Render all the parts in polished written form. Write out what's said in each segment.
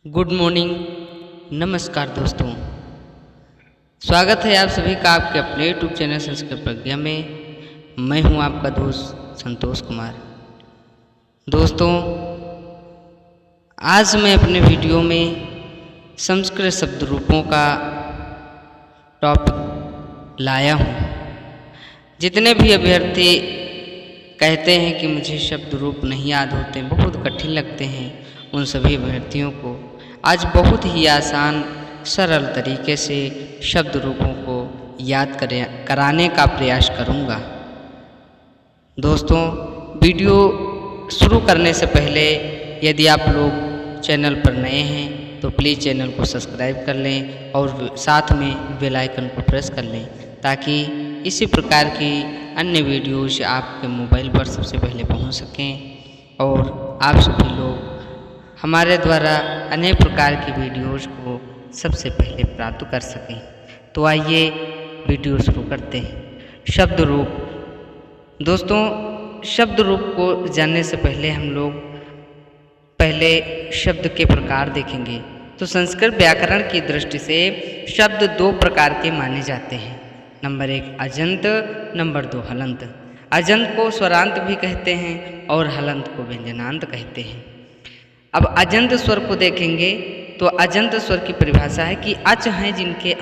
Good morning, नमस्कार दोस्तों। स्वागत है आप सभी का आपके अपने यूट्यूब चैनल संस्कृत प्रज्ञा में। मैं हूं आपका दोस्त संतोष कुमार। दोस्तों, आज मैं अपने वीडियो में संस्कृत शब्द रूपों का टॉपिक लाया हूं। जितने भी अभ्यर्थी कहते हैं कि मुझे शब्द रूप नहीं याद होते, बहुत कठिन लगते हैं, उन सभी अभ्यर्थियों को आज बहुत ही आसान सरल तरीके से शब्द रूपों को याद कराने का प्रयास करूंगा। दोस्तों, वीडियो शुरू करने से पहले यदि आप लोग चैनल पर नए हैं तो प्लीज़ चैनल को सब्सक्राइब कर लें और साथ में बेल आइकन को प्रेस कर लें ताकि इसी प्रकार की अन्य वीडियोज आपके मोबाइल पर सबसे पहले पहुंच सकें और आप सभी लोग हमारे द्वारा अनेक प्रकार की वीडियोज़ को सबसे पहले प्राप्त कर सकें। तो आइए वीडियो शुरू करते हैं। शब्द रूप। दोस्तों, शब्द रूप को जानने से पहले हम लोग पहले शब्द के प्रकार देखेंगे। तो संस्कृत व्याकरण की दृष्टि से शब्द दो प्रकार के माने जाते हैं। नंबर 1 अजंत, नंबर 2 हलंत। अजंत को स्वरांत भी कहते हैं और हलंत को व्यंजनांत कहते हैं। अब अजंत स्वर को देखेंगे तो अजंत स्वर की परिभाषा है कि अच हैं जिनके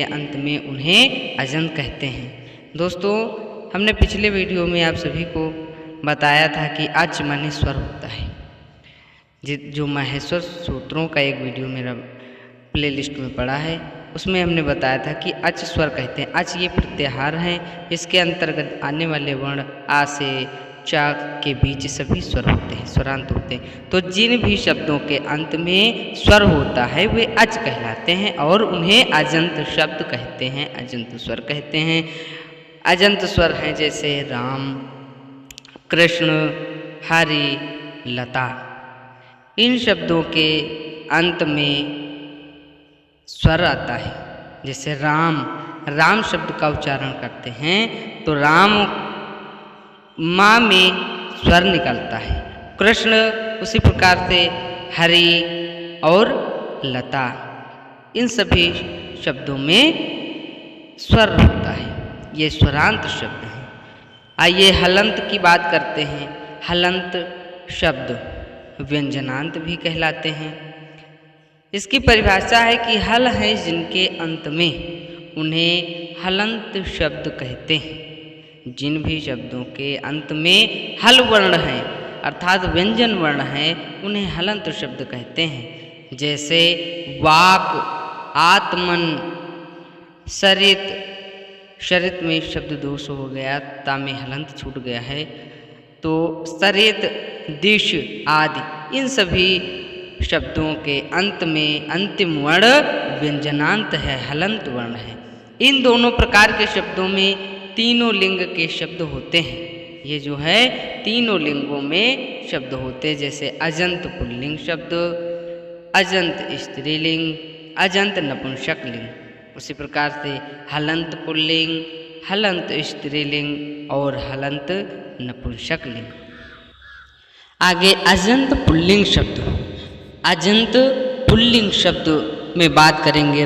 अंत में उन्हें अजंत कहते हैं। दोस्तों, हमने पिछले वीडियो में आप सभी को बताया था कि अच माने स्वर होता है। जो माहेश्वर सूत्रों का एक वीडियो मेरा प्लेलिस्ट में पड़ा है, उसमें हमने बताया था कि अच स्वर कहते हैं। अच ये प्रत्याहार हैं, इसके अंतर्गत आने वाले वर्ण आ से चा के बीच सभी स्वर होते हैं, स्वरांत होते हैं। तो जिन भी शब्दों के अंत में स्वर होता है वे अच कहलाते हैं और उन्हें अजंत शब्द कहते हैं, अजंत स्वर कहते हैं। अजंत स्वर हैं जैसे राम, कृष्ण, हरि, लता। इन शब्दों के अंत में स्वर आता है। जैसे राम शब्द का उच्चारण करते हैं तो राम माँ में स्वर निकलता है। कृष्ण उसी प्रकार से, हरि और लता, इन सभी शब्दों में स्वर होता है। ये स्वरांत शब्द हैं। आइए हलंत की बात करते हैं। हलंत शब्द व्यंजनांत भी कहलाते हैं। इसकी परिभाषा है कि हल है जिनके अंत में उन्हें हलंत शब्द कहते हैं। जिन भी शब्दों के अंत में हल वर्ण है अर्थात व्यंजन वर्ण है उन्हें हलंत शब्द कहते हैं। जैसे वाक, आत्मन, सरित। सरित में शब्द दोष हो गया, ता में हलंत छूट गया है, तो सरित, दिश आदि इन सभी शब्दों के अंत में अंतिम वर्ण व्यंजनांत है, हलंत वर्ण है। इन दोनों प्रकार के शब्दों में तीनों लिंग के शब्द होते हैं। ये जो है तीनों लिंगों में शब्द होते हैं। जैसे अजंत पुल्लिंग शब्द, अजंत स्त्रीलिंग, अजंत नपुंसक लिंग। उसी प्रकार से हलंत पुल्लिंग, हलंत स्त्रीलिंग और हलंत नपुंसक लिंग। आगे अजंत पुल्लिंग शब्द। अजंत पुल्लिंग शब्द में बात करेंगे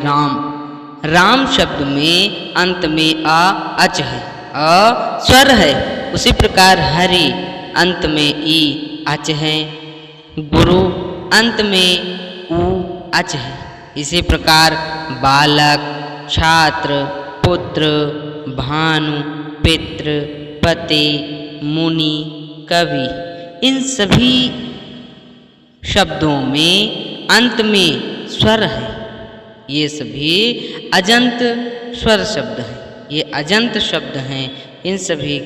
राम शब्द में अंत में अ अच है, अ स्वर है। उसी प्रकार हरि अंत में ई अच है, गुरु अंत में उ अच है। इसी प्रकार बालक, छात्र, पुत्र, भानु, पितृ, पति, मुनि, कवि, इन सभी शब्दों में अंत में स्वर है। ये सभी अजंत स्वर शब्द हैं। ये अजंत शब्द हैं। इन सभी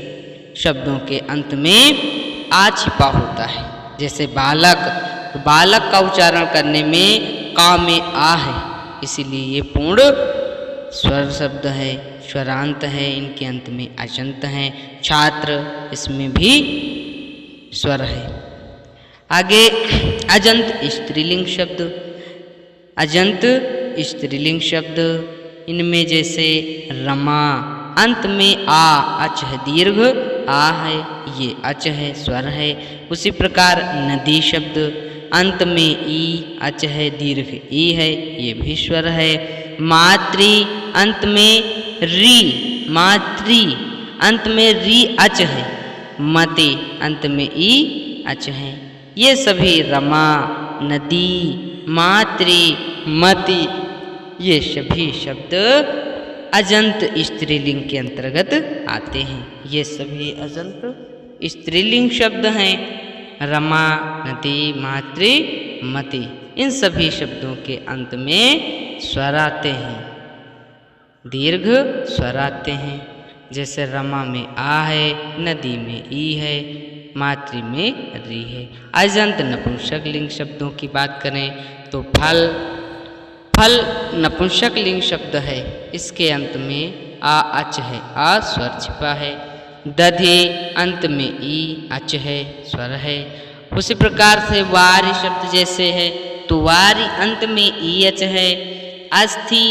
शब्दों के अंत में आ छिपा होता है। जैसे बालक, तो बालक का उच्चारण करने में का में आ है, इसीलिए ये पूर्ण स्वर शब्द है, स्वरांत है। इनके अंत में अजंत हैं। छात्र, इसमें भी स्वर है। आगे अजंत स्त्रीलिंग शब्द। अजंत स्त्रीलिंग शब्द, इनमें जैसे रमा अंत में आ अच है, दीर्घ आ है, ये अच है, स्वर है। उसी प्रकार नदी शब्द, अंत में ई अच है, दीर्घ ई है, ये भी स्वर है। मातृ अंत में री, मातृ अंत में री अच है। मति अंत में ई अच है। ये सभी रमा, नदी, मातृ, मति, ये सभी शब्द अजंत स्त्रीलिंग के अंतर्गत आते हैं। ये सभी अजंत स्त्रीलिंग शब्द हैं। रमा, नदी, मातृ, मति, इन सभी शब्दों के अंत में स्वर आते हैं, दीर्घ स्वर आते हैं। जैसे रमा में आ है, नदी में ई है, मातृ में री है। अजंत नपुंसक लिंग शब्दों की बात करें तो फल, फल नपुंसक लिंग शब्द है, इसके अंत में आ अच है, आ स्वर छिपा है। दधि अंत में ई अच है, स्वर है। उसी प्रकार से वारी शब्द जैसे है तो वारी अंत में ई अच है। अस्थि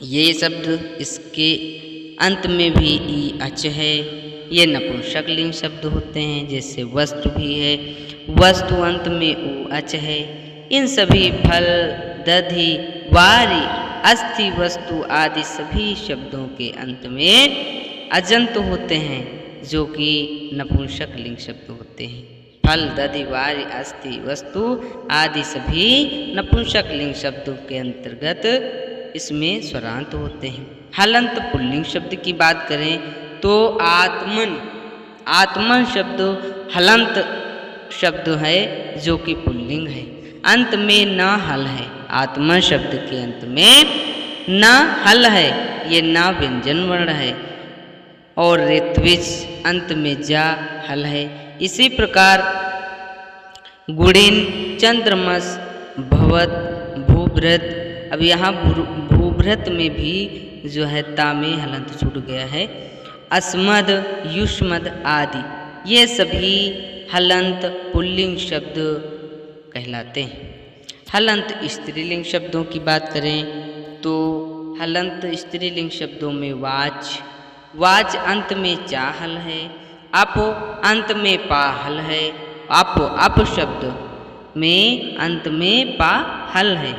ये शब्द, इसके अंत में भी ई अच है। ये नपुंसक लिंग शब्द होते हैं। जैसे वस्तु भी है, वस्तु अंत में उ अच है। इन सभी फल, दधि, वारी, अस्थि, वस्तु आदि सभी शब्दों के अंत में अजंत होते हैं, जो कि नपुंसक लिंग शब्द होते हैं। फल, दधि, वारी, अस्थि, वस्तु आदि सभी नपुंसक लिंग शब्दों के अंतर्गत इसमें स्वरांत होते हैं। हलंत पुल्लिंग शब्द की बात करें तो आत्मन, आत्मन शब्द हलंत शब्द है, जो कि पुल्लिंग है। अंत में न हल है। आत्मन शब्द के अंत में न हल है, ये न व्यंजन वर्ण है। और ऋत्विज अंत में जा हल है। इसी प्रकार गुणिन, चंद्रमस, भवत, भूभृत, अब यहाँ भूभृत में भी जो है ता में हलंत छूट गया है। अस्मद, युष्मद आदि ये सभी हलंत पुल्लिंग शब्द कहलाते हैं। हलंत स्त्रीलिंग शब्दों की बात करें तो हलंत स्त्रीलिंग शब्दों में वाच, वाच अंत में चा हल है। अप अंत में पा हल है। अप शब्द में अंत में पा हल है।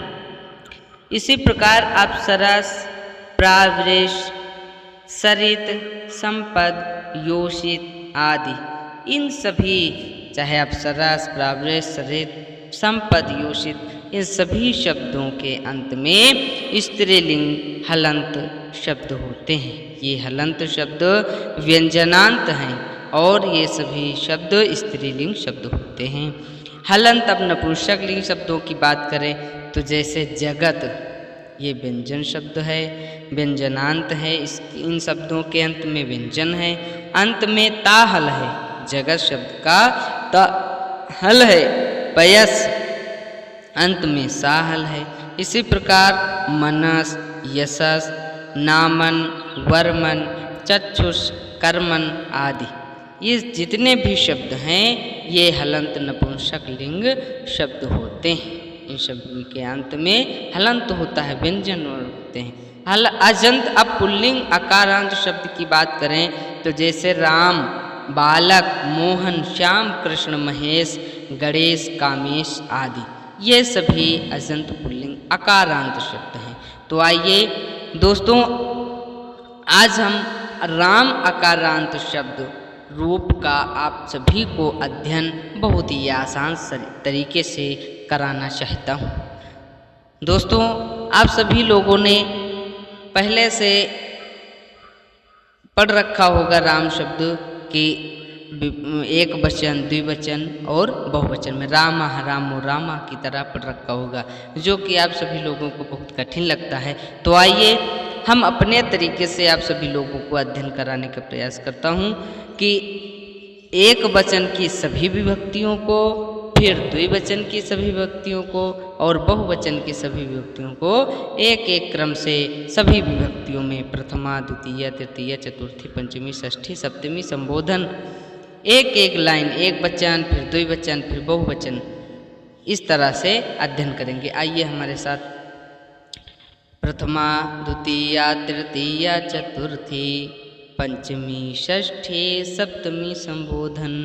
इसी प्रकार अप्सरस, प्रावृष, सरित, संपद, योषित आदि इन सभी, चाहे अप्सरस, प्रावृष, सरित, संपद, योषित, इन सभी शब्दों के अंत में स्त्रीलिंग हलंत शब्द होते हैं। ये हलंत शब्द व्यंजनांत हैं और ये सभी शब्द स्त्रीलिंग शब्द होते हैं। हलंत अब नपुंसक लिंग शब्दों की बात करें तो जैसे जगत, ये व्यंजन शब्द है, व्यंजनांत है। इन शब्दों के अंत में व्यंजन है। अंत में ता हल है। जगत शब्द का ता हल है। पयस अंत में सा हल है। इसी प्रकार मनस, यशस, नामन, वर्मन, चक्षुष, कर्मन आदि ये जितने भी शब्द हैं ये हलंत नपुंसक लिंग शब्द होते हैं। इन शब्दों के अंत में हलंत होता है, व्यंजन होते हैं। अजंत अब पुल्लिंग अकारांत शब्द की बात करें तो जैसे राम, बालक, मोहन, श्याम, कृष्ण, महेश, गणेश, कामेश आदि ये सभी अजंत पुल्लिंग अकारांत शब्द हैं। तो आइए दोस्तों, आज हम राम अकारांत शब्द रूप का आप सभी को अध्ययन बहुत ही आसान तरीके से कराना चाहता हूँ। दोस्तों, आप सभी लोगों ने पहले से पढ़ रखा होगा राम शब्द की एक वचन, द्विवचन और बहुवचन में रामा, रामो, रामा की तरह पढ़ रखा होगा, जो कि आप सभी लोगों को बहुत कठिन लगता है। तो आइए हम अपने तरीके से आप सभी लोगों को अध्ययन कराने का प्रयास करता हूँ कि एक वचन की सभी विभक्तियों को, फिर द्विवचन की सभी विभक्तियों को और बहुवचन की सभी विभक्तियों को एक एक क्रम से सभी विभक्तियों में प्रथमा, द्वितीय, तृतीय, चतुर्थी, पंचमी, षष्ठी, सप्तमी संबोधन, एक एक लाइन, एक वचन, फिर द्विवचन, फिर बहुवचन, इस तरह से अध्ययन करेंगे। आइए हमारे साथ प्रथमा, द्वितीय, तृतीय, चतुर्थी, पंचमी, षष्ठी, सप्तमी संबोधन,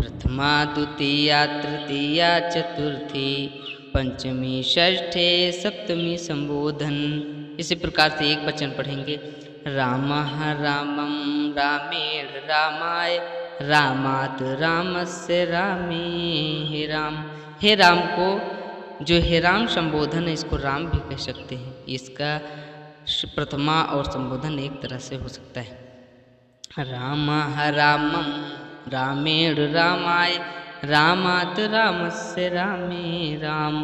प्रथमा द्वितीया तृतीया चतुर्थी पंचमी षष्ठे सप्तमी संबोधन। इसी प्रकार से एक वचन पढ़ेंगे। रामः रामं रामेण रामाय रामात् रामस्य रामे। हे राम, हे राम को जो हे राम संबोधन है इसको राम भी कह सकते हैं। इसका प्रथमा और संबोधन एक तरह से हो सकता है। रामः रामं रामेण रामाय रामात् रामस्य रामे राम।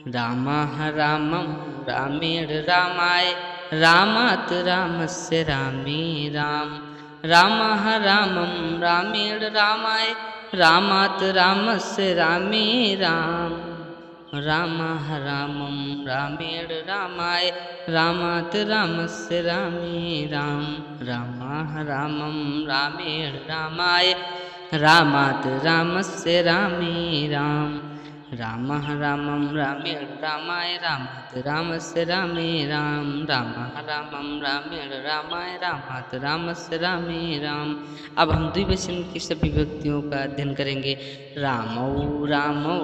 रामः रामं रामेण रामाय रामात् रामस्य रामे राम। रामः रामं रामेण रामाय रामात् रामस्य रामे राम। रामः रामं रामेण रामाय रामात् रामस्य रामे राम। रामः रामं रामेण रामाय रामात् रामस्य रामे राम। रामः रामं रामेण रामाय रामात् रामस्य रामे राम। रामः रामं रामेण रामाय रामात् रामस्य रामे राम। अब हम द्विवचन की सभी विभक्तियों का अध्ययन करेंगे। रामौ रामौ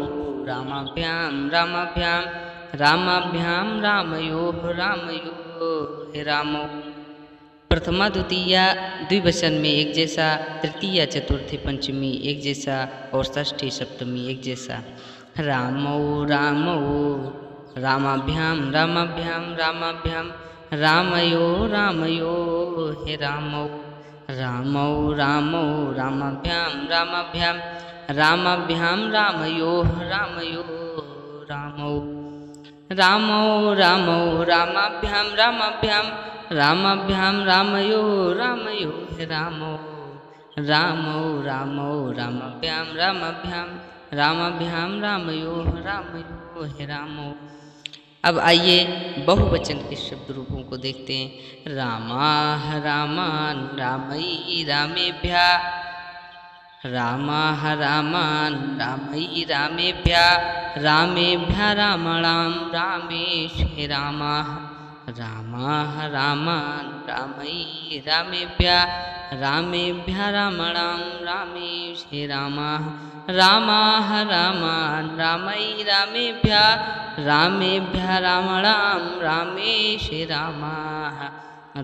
रामाभ्याम रामाभ्याम रामाभ्याम रामयोः रामयोः। हे रामौ प्रथमा द्वितीया द्विवचन में एक जैसा, तृतीया चतुर्थी पंचमी एक जैसा और षष्ठी सप्तमी एक जैसा। रामौ रामौ रामाभ्याम रामाभ्याम रामाभ्याम रामयो रामयो। हे रामौ रामौ रामौ रामाभ्याम रामाभ्याम रामाभ्याम रामयोः रामयो रामौ। रामौ रामौ रामाभ्याम रामाभ्याम रामाभ्याम रामयो रामयो। हे रामौ रामौ रामौ रामाभ्याम रामाभ्याम रामाभ्याम रामयो रामयो। हे रामौ। अब आइए बहुवचन के शब्द रूपों को देखते हैं। रामाः रामान् रामैः रामेभ्यः रामाः रामान् रामैः रामेभ्यः रामेभ्यः रामणां रामेश। हे रामाः रामाः रामान् रामैः रामेभ्यः रामेभ्यः रामणां रामेश। हे रामाः रामाः रामान् रामैः रामेभ्यः रामेभ्यः रामणां रामेश। हे रामाः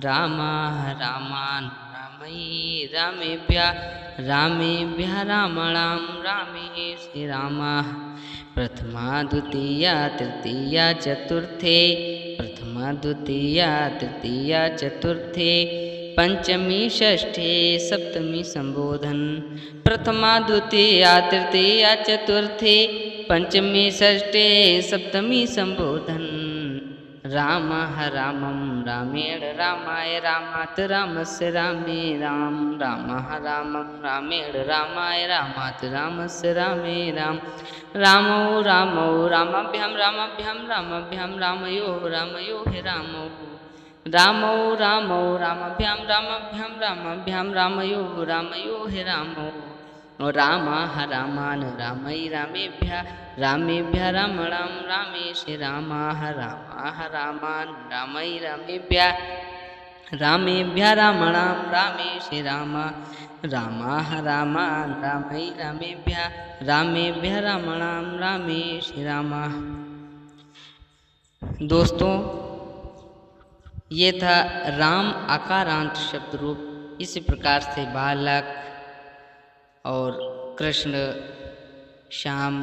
रामाः रामान् रामैः रामेभ्यः रामेभ्यः रामणां रामेश। हे रामाः प्रथमा द्वितीया तृतीया चतुर्थे प्रथमा द्वितीया तृतीया चतुर्थे पंचमी षष्ठे सप्तमी संबोधन। प्रथमा द्वितीया तृतीया चतुर्थे पंचमी षष्ठे सप्तमी संबोधन। रामः रामं रामेण रामाय रामात् रामस्य रामे राम। रामः रामं रामेण रामाय रामात् रामस्य रामे राम। रामौ रामौ रामाभ्यां रामाभ्यां रामाभ्यां रामयोः रामयोः। हे रामौ रामौ रामौ रामाभ्यां रामाभ्यां रामाभ्यां रामयोः रामयोः। हे रामौ रामाः रामान् रामैः रामेभ्यः रामेभ्यः रामणां रामेश। हे रामाः रामाः रामान् रामैः रामेभ्यः रामेभ्यः रामणां रामेश। हे रामाः रामान् रामैः रामेभ्यः रामेभ्यः रामणां रामेश। हे रामाः। दोस्तों, ये था राम आकारांत शब्द रूप। इसी प्रकार से बालक और कृष्ण, श्याम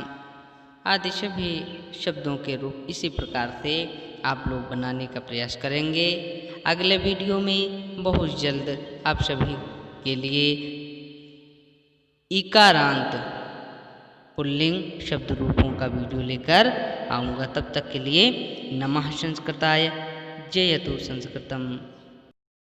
आदि सभी शब्दों के रूप इसी प्रकार से आप लोग बनाने का प्रयास करेंगे। अगले वीडियो में बहुत जल्द आप सभी के लिए इकारांत पुल्लिंग शब्द रूपों का वीडियो लेकर आऊँगा। तब तक के लिए नमः संस्कृताय, जयतु संस्कृतम।